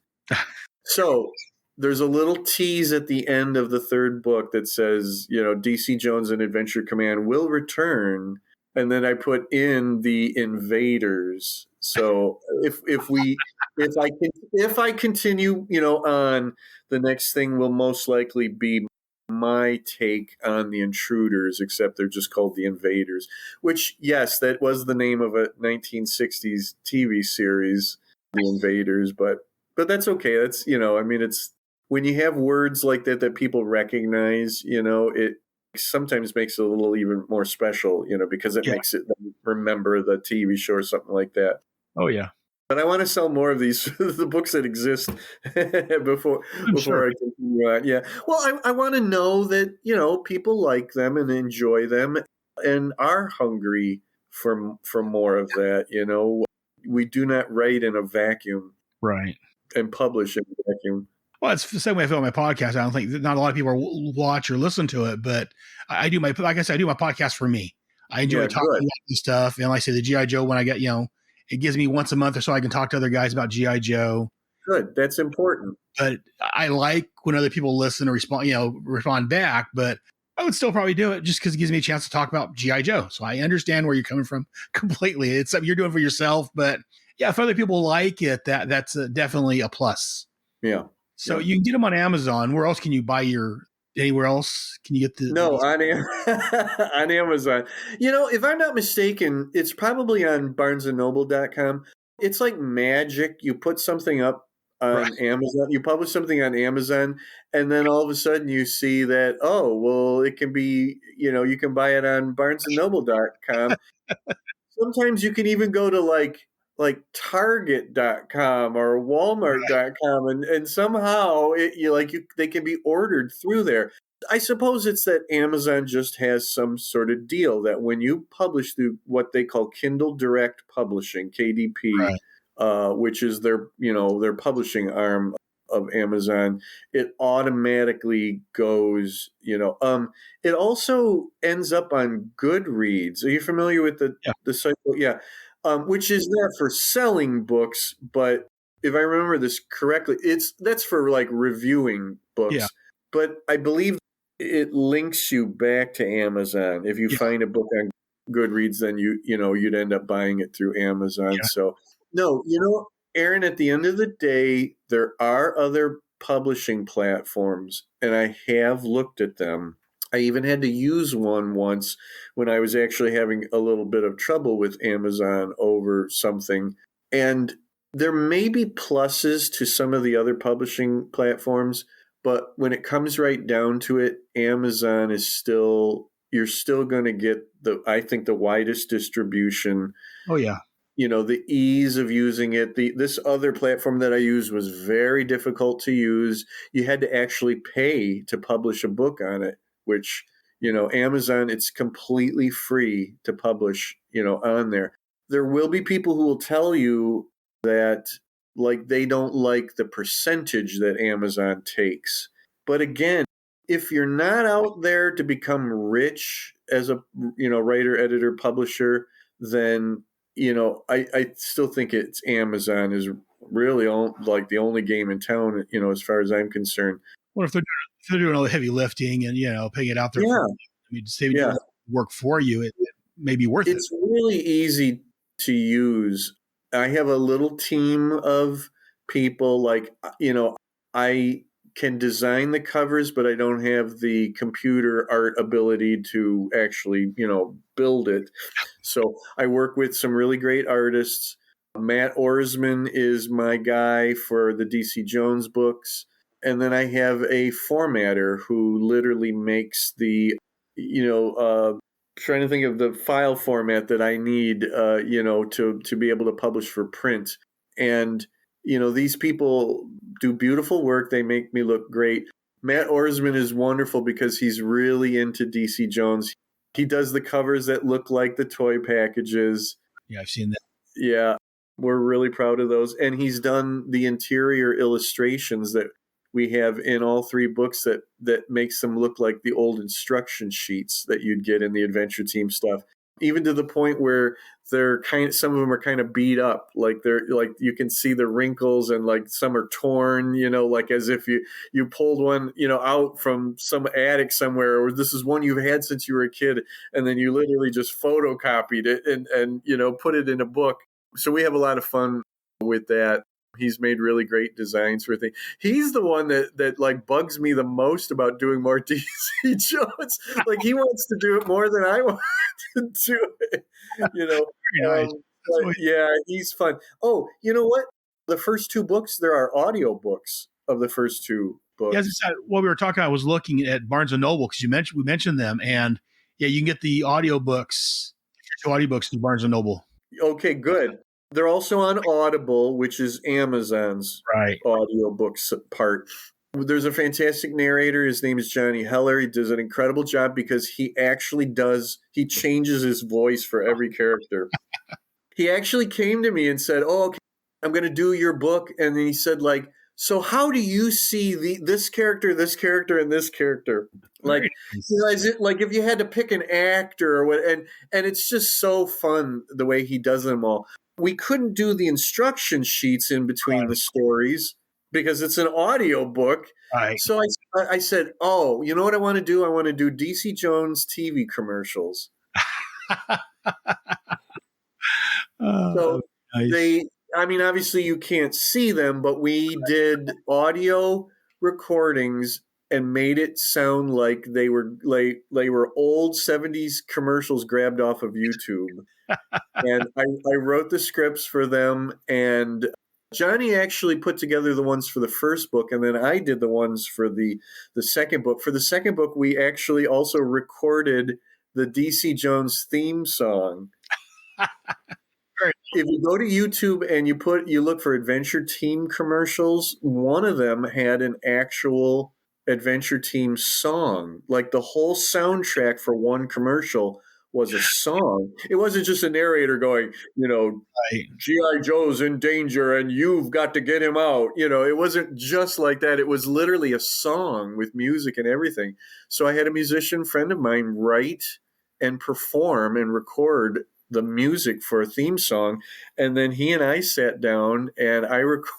So there's a little tease at the end of the third book that says, DC Jones and Adventure Command will return. And then I put in the Invaders. So if I continue, on, the next thing will most likely be my take on the Intruders, except they're just called the Invaders, which, yes, that was the name of a 1960s TV series, The Invaders, but that's okay. That's, it's when you have words like that people recognize, it sometimes makes it a little even more special, because it makes it remember the TV show or something like that.
Oh, yeah.
But I want to sell more of these, the books that exist before I continue on. Yeah. Well, I want to know that, people like them and enjoy them and are hungry for more of that. We do not write in a vacuum.
Right.
And publish in a vacuum.
Well, it's the same way I feel on my podcast. I don't think not a lot of people watch or listen to it, but I do like I said, I do my podcast for me. I enjoy talking about this stuff. And like I say, the G.I. Joe, when I get, it gives me once a month or so I can talk to other guys about G.I. Joe.
Good. That's important.
But I like when other people listen or respond back, but I would still probably do it just because it gives me a chance to talk about G.I. Joe. So I understand where you're coming from completely. It's something you're doing for yourself, but yeah, if other people like it, that's definitely a plus.
Yeah.
So you can get them on Amazon. Where else can you buy anywhere else? Can you get the?
No, on Amazon. If I'm not mistaken, it's probably on barnesandnoble.com. It's like magic. You put something up on Amazon, you publish something on Amazon, and then all of a sudden you see that, oh, well, it can be, you can buy it on barnesandnoble.com. Sometimes you can even go to like Target.com or Walmart.com, and somehow they can be ordered through there. I suppose it's that Amazon just has some sort of deal that when you publish through what they call Kindle Direct Publishing, KDP, which is their publishing arm of Amazon, it automatically goes, it also ends up on Goodreads. Are you familiar with the site? Yeah. Which is not for selling books, but if I remember this correctly, that's for like reviewing books. Yeah. But I believe it links you back to Amazon. If you find a book on Goodreads, then you'd end up buying it through Amazon. Yeah. So no, Aaron, at the end of the day, there are other publishing platforms, and I have looked at them. I even had to use one once when I was actually having a little bit of trouble with Amazon over something. And there may be pluses to some of the other publishing platforms, but when it comes right down to it, Amazon is you're still going to get I think the widest distribution.
Oh, yeah.
The ease of using it. This other platform that I used was very difficult to use. You had to actually pay to publish a book on it, which, Amazon, it's completely free to publish, on there. There will be people who will tell you that, like, they don't like the percentage that Amazon takes. But again, if you're not out there to become rich as a, writer, editor, publisher, then, I still think it's Amazon is really like the only game in town, as far as I'm concerned.
What if they're doing all the heavy lifting and, paying it out there?
Yeah.
Doing work for you, it may be worth it.
It's really easy to use. I have a little team of people, like, I can design the covers, but I don't have the computer art ability to actually, build it. So I work with some really great artists. Matt Orsman is my guy for the DC Jones books. And then I have a formatter who literally makes the, trying to think of the file format that I need, to be able to publish for print. And, these people do beautiful work. They make me look great. Matt Orsman is wonderful because he's really into DC Jones. He does the covers that look like the toy packages.
Yeah, I've seen that.
Yeah, we're really proud of those. And he's done the interior illustrations that we have in all 3 books that makes them look like the old instruction sheets that you'd get in the Adventure Team stuff. Even to the point where some of them are kind of beat up, like they're like you can see the wrinkles and like some are torn, like as if you pulled one, out from some attic somewhere, or this is one you've had since you were a kid, and then you literally just photocopied it and put it in a book. So we have a lot of fun with that. He's made really great designs for things. He's the one that like bugs me the most about doing more DC Jones. Like he wants to do it more than I want to do it.
Nice.
Yeah, he's fun. Oh, you know what? The first 2 books, there are audio books of the first 2 books.
Yeah, as I said, what we were talking about, I was looking at Barnes and Noble because we mentioned them, and yeah, you can get the audiobooks, 2 audiobooks through Barnes and Noble.
Okay, good. They're also on Audible, which is Amazon's audiobooks part. There's a fantastic narrator. His name is Johnny Heller. He does an incredible job because he changes his voice for every character. He actually came to me and said, "Oh, okay, I'm going to do your book." And then he said, like, "So how do you see this character, and this character?" Like, is it like if you had to pick an actor or what? And it's just so fun the way he does them all. We couldn't do the instruction sheets in between the stories because it's an audio book.
Right.
So I said, "Oh, you know what I want to do? I want to do DC Jones TV commercials." So
nice.
obviously you can't see them, but we did audio recordings and made it sound like they were old 70s commercials grabbed off of YouTube. And I wrote the scripts for them, and Johnny actually put together the ones for the first book, and then I did the ones for the second book. For the second book, we actually also recorded the DC Jones theme song. If you go to YouTube and you look for Adventure Team commercials, one of them had an actual Adventure Team song. Like the whole soundtrack for one commercial was a song. It wasn't just a narrator going, G.I. Joe's in danger and you've got to get him out. It wasn't just like that. It was literally a song with music and everything. So I had a musician friend of mine write and perform and record the music for a theme song, and then he and I sat down and I recorded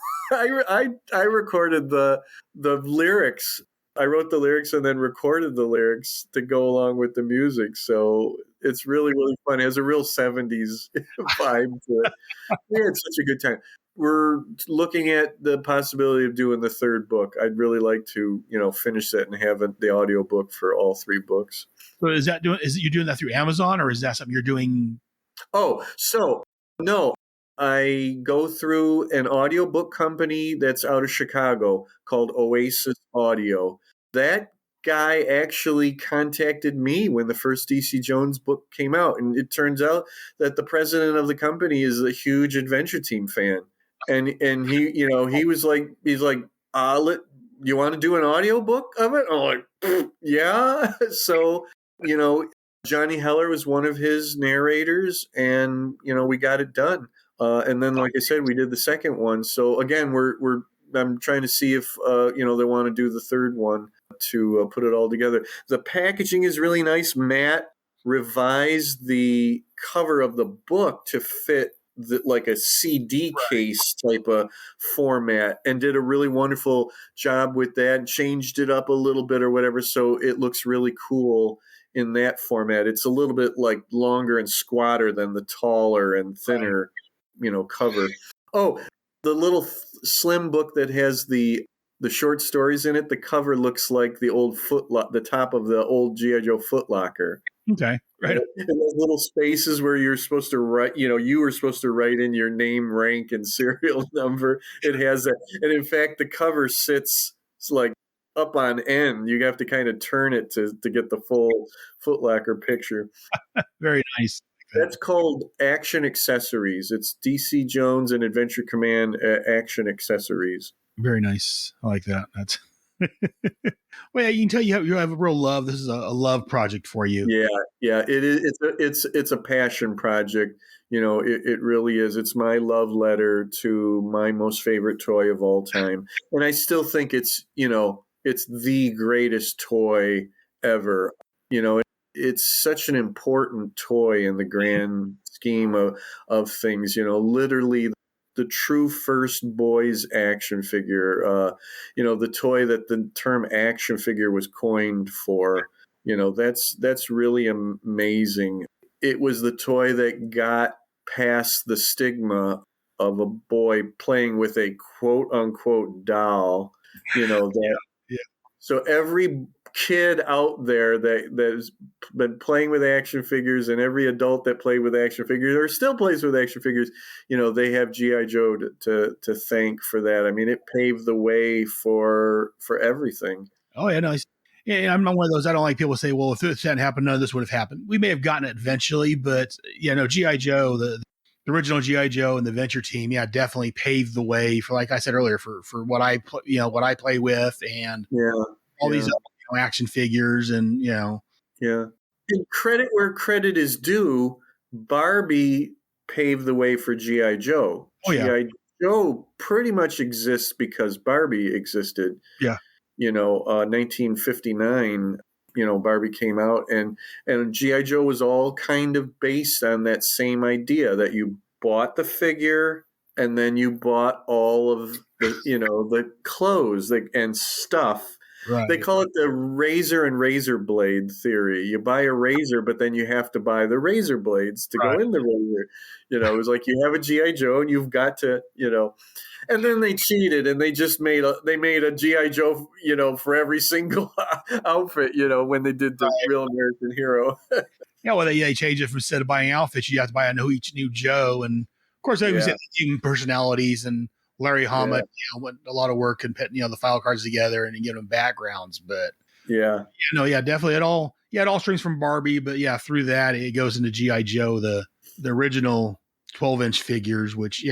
the lyrics. I wrote the lyrics and then recorded the lyrics to go along with the music. So it's really, really fun. It has a real 70s vibe to it. We had such a good time. We're looking at the possibility of doing the third book. I'd really like to, finish that and have the audio book for all 3 books.
So is you doing that through Amazon, or is that something you're doing?
Oh, so no, I go through an audiobook company that's out of Chicago called Oasis Audio. That guy actually contacted me when the first DC Jones book came out. And it turns out that the president of the company is a huge Adventure Team fan. And he, he was like, you want to do an audiobook of it? I'm like, yeah. So, Johnny Heller was one of his narrators, and we got it done. And then, like I said, we did the second one. So again, I'm trying to see if they want to do the third one to put it all together. The packaging is really nice. Matt revised the cover of the book to fit like a CD case type of format, and did a really wonderful job with that. Changed it up a little bit or whatever, so it looks really cool in that format. It's a little bit like longer and squatter than the taller and thinner, cover. Oh, the little slim book that has the short stories in it, the cover looks like the old the top of the old G.I. Joe footlocker.
Okay, right.
And those little spaces where you're supposed to write, you were supposed to write in your name, rank, and serial number. It has that. And in fact, the cover sits like up on end. You have to kind of turn it to get the full footlocker picture.
Very nice.
That's called Action Accessories. It's DC Jones and Adventure Command Action Accessories.
Very nice. I like that. Well, yeah, you can tell you have a real love. This is a love project for you.
Yeah, it is. It's a passion project. It really is. It's my love letter to my most favorite toy of all time, and I still think it's the greatest toy ever. It's such an important toy in the grand scheme of things. Literally the true first boys action figure. The toy that the term action figure was coined for. That's really amazing. It was the toy that got past the stigma of a boy playing with a quote unquote doll. That
Yeah.
So every kid out there that's been playing with action figures, and every adult that played with action figures or still plays with action figures, they have GI Joe to thank for that. I mean, it paved the way for everything.
Oh yeah, no. Yeah, I'm not one of those. I don't like people say, "Well, if this hadn't happened, none of this would have happened." We may have gotten it eventually, but GI Joe, the original GI Joe and the Venture team, yeah, definitely paved the way for, like I said earlier, for what what I play with, and all these action figures, and
Yeah. And credit where credit is due, Barbie paved the way for GI Joe.
Oh, yeah.
GI Joe pretty much exists because Barbie existed.
Yeah.
1959, Barbie came out, and GI Joe was all kind of based on that same idea that you bought the figure and then you bought all of the clothes and stuff.
Right.
They call it the razor and razor blade theory. You buy a razor, but then you have to buy the razor blades to go in the razor. It was like you have a GI Joe and you've got to, and then they cheated and they just made a GI Joe, for every single outfit, when they did the Real American Hero.
Yeah, well, they changed it from, instead of buying outfits, you have to buy each new Joe, and of course they was even personalities, and Larry Hama, went a lot of work and put the file cards together and give them backgrounds. But definitely it all streams from Barbie, but through that it goes into GI Joe, the original 12-inch figures, which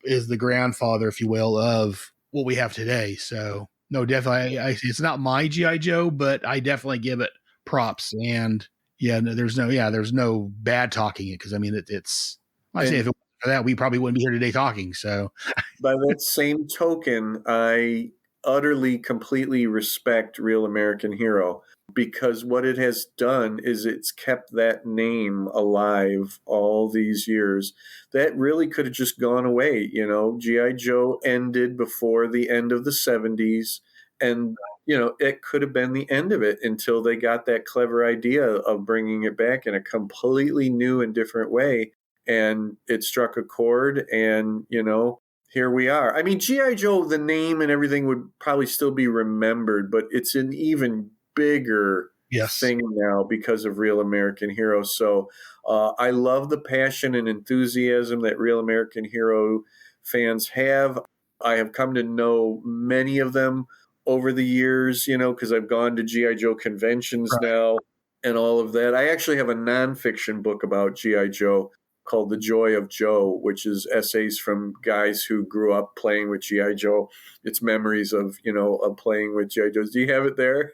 is the grandfather, if you will, of what we have today. So no, definitely, it's not my GI Joe, but I definitely give it props. And there's no bad talking it, because I mean it's. I say if it wasn't for that, we probably wouldn't be here today talking. So
by that same token, I utterly, completely respect Real American Hero, because what it has done is it's kept that name alive all these years. That really could have just gone away. GI Joe ended before the end of the 70s, and it could have been the end of it until they got that clever idea of bringing it back in a completely new and different way. And it struck a chord, and, here we are. I mean, G.I. Joe, the name and everything would probably still be remembered, but it's an even bigger thing now because of Real American Hero. So I love the passion and enthusiasm that Real American Hero fans have. I have come to know many of them over the years, because I've gone to G.I. Joe conventions now and all of that. I actually have a nonfiction book about G.I. Joe called The Joy of Joe, which is essays from guys who grew up playing with G.I. Joe. It's memories of playing with G.I. Joe. Do you have it there?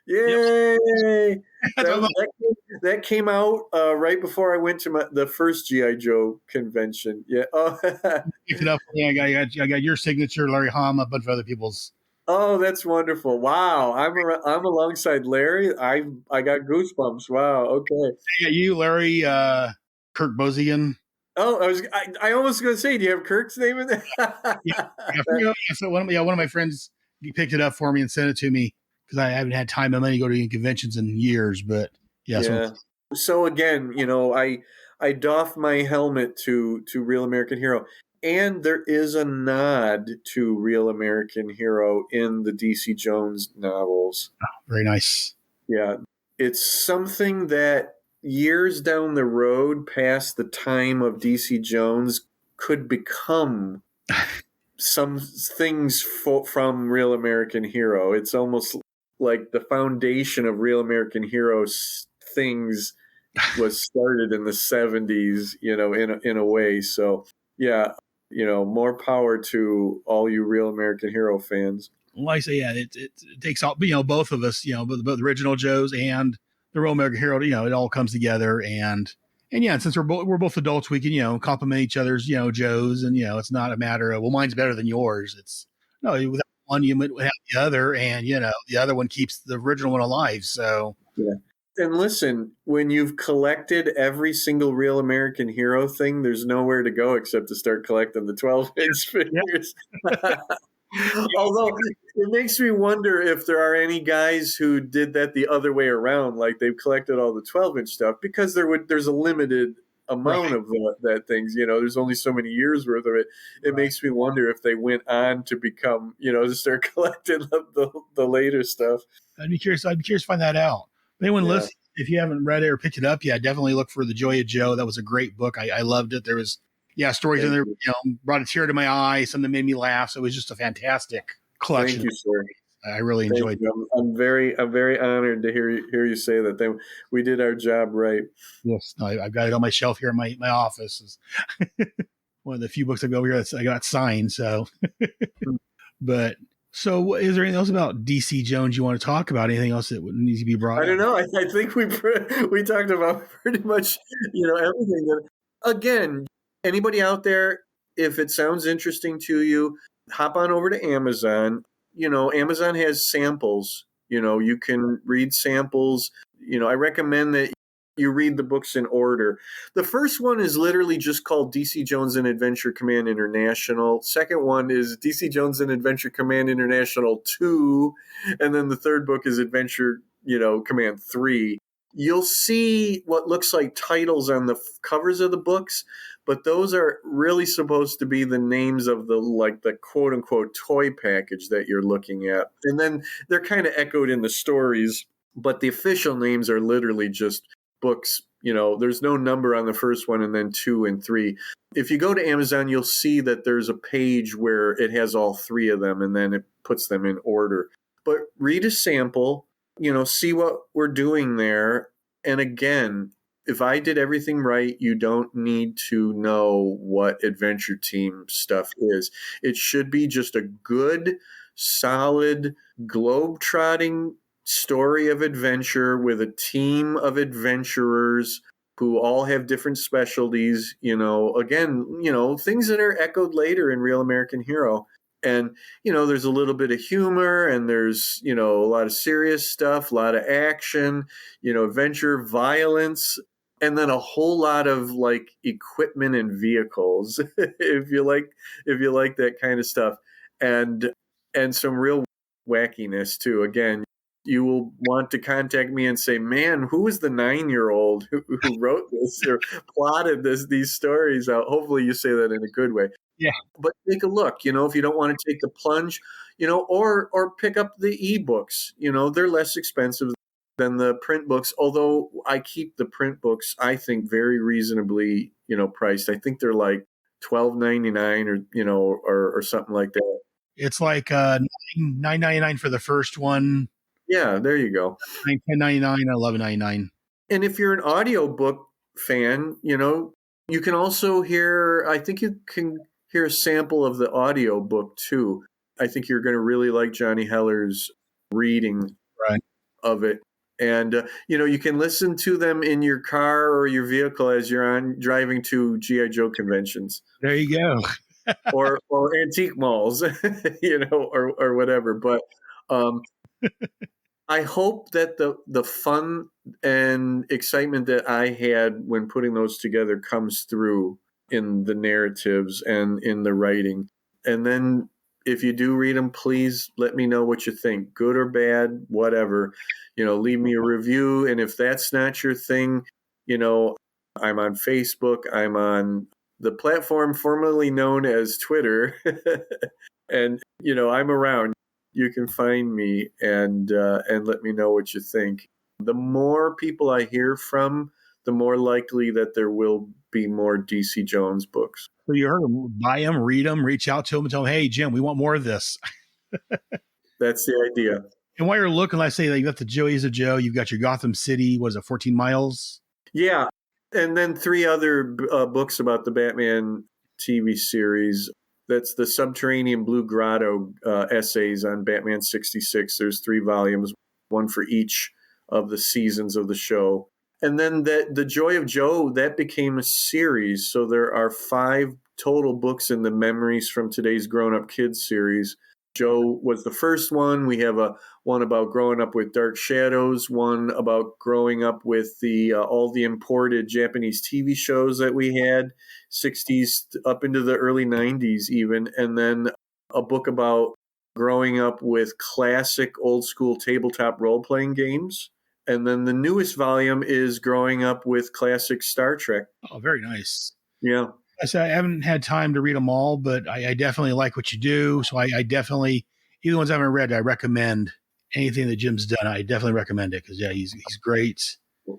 Yay! That came out right before I went to the first G.I. Joe convention. Yeah. Oh.
Pick it up. Yeah, I got your signature, Larry Hama, a bunch of other people's.
Oh, that's wonderful! Wow, I'm alongside Larry. I got goosebumps. Wow. Okay.
I got you, Larry, Kirk Bozian.
Oh, I almost going to say, do you have Kirk's name in there?
So one of my friends, he picked it up for me and sent it to me, because I haven't had time and money to go to conventions in years. But
So again, I doff my helmet to Real American Hero. And there is a nod to Real American Hero in the DC Jones novels.
Oh, very nice.
Yeah. It's something that years down the road, past the time of DC Jones, could become some things from Real American Hero. It's almost like the foundation of Real American Hero things was started in the 70s, in a way. So, more power to all you Real American Hero fans.
like I say, yeah, it takes all, both of us, both the original Joes and the Real American Hero, it all comes together. And yeah, and since we're both adults, we can, compliment each other's, Joes. And, it's not a matter of, well, mine's better than yours. It's no, without one, you would have the other. And, the other one keeps the original one alive. So,
yeah. And listen, when you've collected every single Real American Hero thing, there's nowhere to go except to start collecting the 12-inch figures. Yeah. Although it makes me wonder if there are any guys who did that the other way around, like they've collected all the 12-inch stuff, because there's a limited amount of that things. There's only so many years worth of it. It makes me wonder if they went on to become, to start collecting the later stuff.
I'd be curious to find that out. Anyone listening, if you haven't read it or picked it up, definitely look for The Joy of Joe. That was a great book. I loved it. There was stories in there, brought a tear to my eye, something that made me laugh. So it was just a fantastic collection.
Thank you, sir.
I really enjoyed it.
I'm very honored to hear you say that. We did our job right.
Yes, I've got it on my shelf here in my office. One of the few books I got signed. So, but. So is there anything else about DC Jones you want to talk about? Anything else that needs to be brought up?
I don't know. I think we talked about pretty much, everything. Again, anybody out there, if it sounds interesting to you, hop on over to Amazon. Amazon has samples. You can read samples. I recommend that you read the books in order. The first one is literally just called DC Jones and Adventure Command International. Second one is DC Jones and Adventure Command International 2. And then the third book is Adventure, Command 3. You'll see what looks like titles on the covers of the books, but those are really supposed to be the names of the quote unquote toy package that you're looking at. And then they're kind of echoed in the stories, but the official names are literally just books. There's no number on the first one and then 2 and 3. If you go to Amazon, you'll see that there's a page where it has all 3 of them and then it puts them in order. But read a sample, see what we're doing there. And again, if I did everything right, you don't need to know what Adventure Team stuff is. It should be just a good, solid, globe-trotting story of adventure with a team of adventurers who all have different specialties, again, things that are echoed later in Real American Hero. And, there's a little bit of humor and there's, a lot of serious stuff, a lot of action, adventure, violence, and then a whole lot of equipment and vehicles, if you like that kind of stuff, and some real wackiness too. Again, you will want to contact me and say, man, who was the 9-year-old who wrote this or plotted these stories out? Hopefully you say that in a good way.
Yeah.
But take a look, if you don't want to take the plunge, or pick up the ebooks, they're less expensive than the print books. Although I keep the print books, I think, very reasonably, priced. I think they're like $12.99 or something like that.
It's like $9.99 for the first one.
Yeah, there you go.
$10.99, $11.99.
And if you're an audiobook fan, you can also hear, I think you can hear a sample of the audiobook too. I think you're going to really like Johnny Heller's reading of it. And, you can listen to them in your car or your vehicle as you're driving to G.I. Joe conventions.
There you go.
or antique malls, or whatever. But I hope that the fun and excitement that I had when putting those together comes through in the narratives and in the writing. And then if you do read them, please let me know what you think, good or bad, whatever. Leave me a review. And if that's not your thing, I'm on Facebook. I'm on the platform formerly known as Twitter. And, I'm around. You can find me and let me know what you think. The more people I hear from, the more likely that there will be more DC Jones books.
So you heard them, buy them, read them, reach out to them and tell them, hey, Jim, we want more of this.
That's the idea.
And while you're looking, I say you've got the Joeys of Joe, you've got your Gotham City, 14 miles?
Yeah. And then 3 other books about the Batman TV series. That's the Subterranean Blue Grotto essays on Batman 66. There's 3 volumes, one for each of the seasons of the show. And then the Joy of Joe, that became a series. So there are 5 total books in the Memories from Today's Grown-Up Kids series. Joe was the first one. We have one about growing up with Dark Shadows, one about growing up with all the imported Japanese TV shows that we had, 60s up into the early 90s even, and then a book about growing up with classic old school tabletop role-playing games. And then the newest volume is growing up with classic Star Trek.
Oh, very nice.
Yeah.
I haven't had time to read them all, but I definitely like what you do. So I definitely, even ones I haven't read, I recommend anything that Jim's done. I definitely recommend it because, yeah, he's great.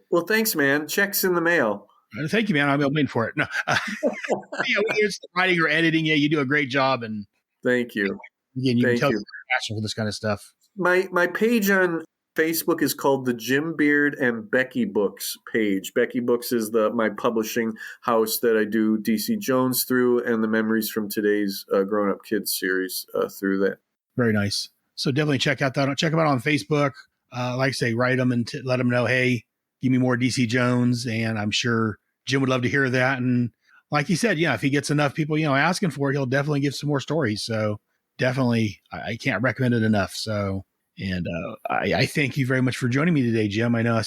Well, thanks, man. Check's in the mail.
Thank you, man. I'm waiting for it. No, whether it's writing or editing, yeah, you do a great job. And
thank you.
Again, you can tell you're passionate for this kind of stuff.
My page on Facebook is called the Jim Beard and Becky Books page. Becky Books is my publishing house that I do DC Jones through, and the Memories from Today's Grown Up Kids series through that.
Very nice. So definitely check out that. Check them out on Facebook. Like I say, write them and let them know, hey, give me more DC Jones. And I'm sure Jim would love to hear that. And like you said, yeah, if he gets enough people, asking for it, he'll definitely give some more stories. So definitely, I can't recommend it enough. So, and I thank you very much for joining me today, Jim. I know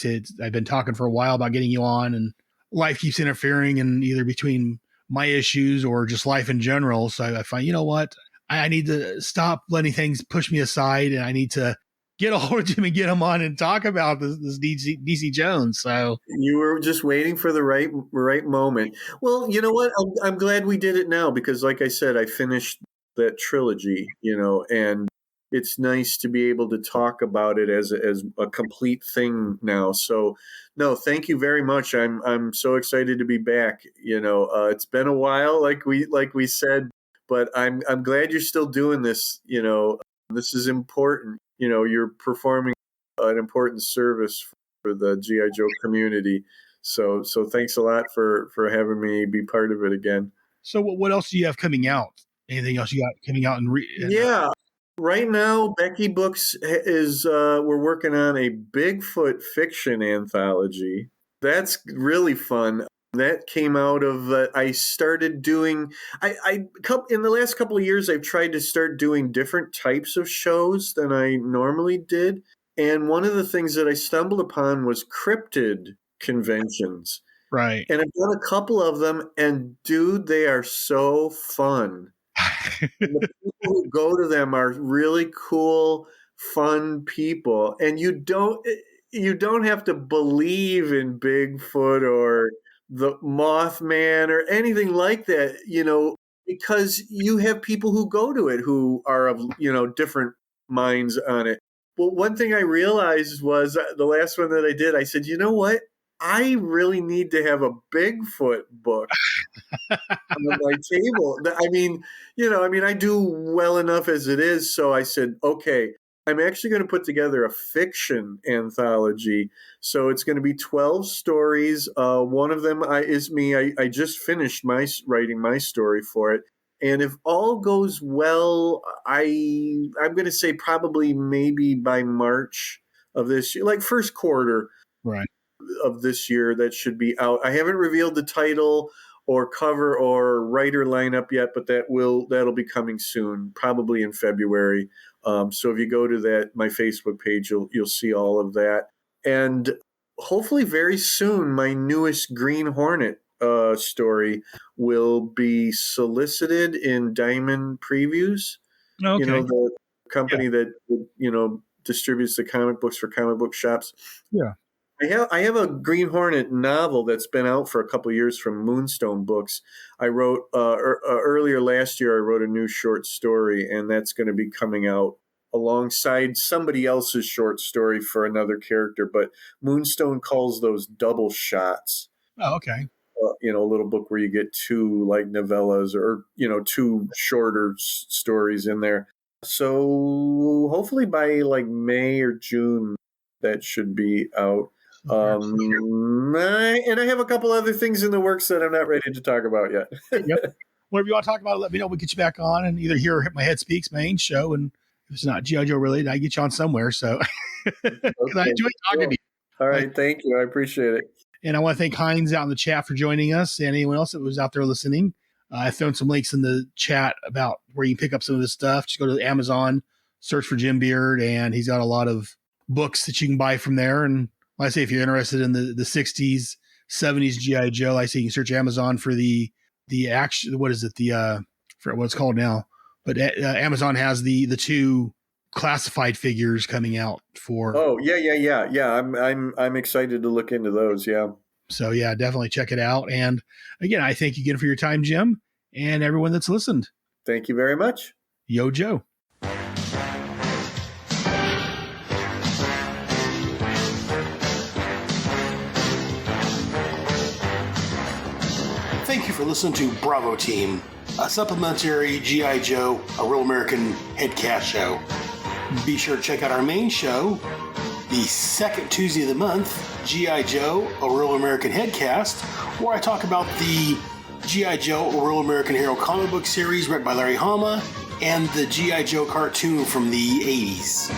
I've been talking for a while about getting you on, and life keeps interfering, and either between my issues or just life in general. So I find, you know what, I need to stop letting things push me aside, and I need to get a hold of Jim and get him on and talk about this DC Jones. So
you were just waiting for the right moment. Well, you know what? I'm glad we did it now because, like I said, I finished that trilogy, and it's nice to be able to talk about it as a complete thing now. So, no, thank you very much. I'm so excited to be back. It's been a while, like we said, but I'm glad you're still doing this. This is important. You're performing an important service for the GI Joe community. So thanks a lot for having me be part of it again.
So what else do you have coming out? Anything else you got coming out?
Yeah. Right now, Becky Books is we're working on a Bigfoot fiction anthology. That's really fun. That came out of I started doing. I in the last couple of years, I've tried to start doing different types of shows than I normally did. And one of the things that I stumbled upon was cryptid conventions.
Right.
And I've done a couple of them, and dude, they are so fun. The people who go to them are really cool, fun people, and you don't have to believe in Bigfoot or the Mothman or anything like that, because you have people who go to it who are of different minds on it. Well, one thing I realized was the last one that I did, I said, you know what? I really need to have a Bigfoot book on my table. I do well enough as it is. So I said, okay, I'm actually going to put together a fiction anthology. So it's going to be 12 stories. One of them is me. I just finished writing my story for it. And if all goes well, I'm going to say probably maybe by March of this year, like first quarter.
Right.
Of this year, that should be out. I haven't revealed the title or cover or writer lineup yet, but that'll be coming soon, probably in February. So if you go to my Facebook page, you'll see all of that. And hopefully very soon, my newest Green Hornet story will be solicited in Diamond Previews.
Okay.
The company that distributes the comic books for comic book shops.
Yeah.
I have a Green Hornet novel that's been out for a couple of years from Moonstone Books. I wrote earlier last year. I wrote a new short story, and that's going to be coming out alongside somebody else's short story for another character. But Moonstone calls those double shots.
Oh, okay.
A little book where you get 2 like novellas or 2 shorter stories in there. So hopefully by like May or June, that should be out. And I have a couple other things in the works that I'm not ready to talk about yet.
Yep. whatever you want to talk about, let me know. We'll get you back on, and either here or hit my Head Speaks main show. And if it's not G.I. Joe related, I get you on somewhere. So because I enjoy talking to you.
All right. Thank you. I appreciate it.
And I want to thank Heinz out in the chat for joining us, and anyone else that was out there listening. I've thrown some links in the chat about where you can pick up some of this stuff. Just go to Amazon, search for Jim Beard, and he's got a lot of books that you can buy from there. And like I say, if you're interested in the 60s, 70s G.I. Joe, I say you can search Amazon for the action. What is it? For what it's called now. But Amazon has the 2 classified figures coming out for.
Oh, yeah. I'm excited to look into those. Yeah.
So yeah, definitely check it out. And again, I thank you again for your time, Jim, and everyone that's listened.
Thank you very much.
Yo, Joe.
Thank you for listening to Bravo Team, a supplementary G.I. Joe, a Real American Headcast show. Be sure to check out our main show, the second Tuesday of the month, G.I. Joe, a Real American Headcast, where I talk about the G.I. Joe, a Real American Hero comic book series read by Larry Hama and the G.I. Joe cartoon from the 80s.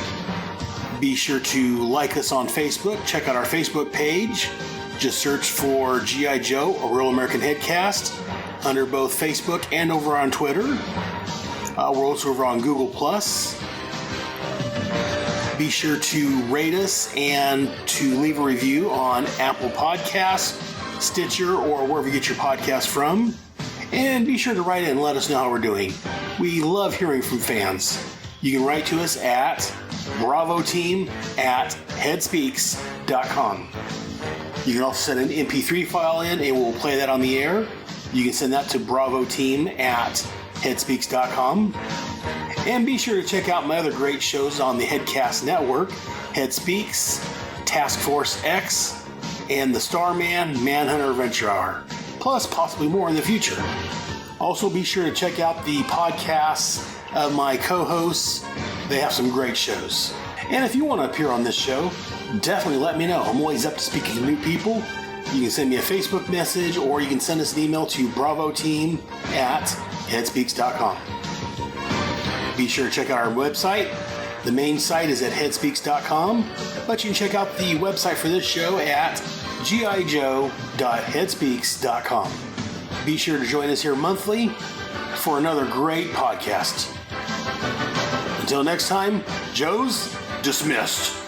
Be sure to like us on Facebook, check out our Facebook page. Just search for G.I. Joe, a Real American Headcast, under both Facebook and over on Twitter. We're also over on Google+. Be sure to rate us and to leave a review on Apple Podcasts, Stitcher, or wherever you get your podcasts from. And be sure to write in and let us know how we're doing. We love hearing from fans. You can write to us at bravoteam@headspeaks.com. You can also send an MP3 file in and we'll play that on the air. You can send that to bravoteam@headspeaks.com. And be sure to check out my other great shows on the Headcast Network, Head Speaks, Task Force X, and the Starman Manhunter Adventure Hour, plus possibly more in the future. Also be sure to check out the podcasts of my co-hosts. They have some great shows. And if you want to appear on this show, definitely let me know. I'm always up to speaking to new people. You can send me a Facebook message or you can send us an email to bravoteam@headspeaks.com. Be sure to check out our website. The main site is at headspeaks.com, but you can check out the website for this show at gijoe.headspeaks.com. Be sure to join us here monthly for another great podcast. Until next time, Joe's dismissed.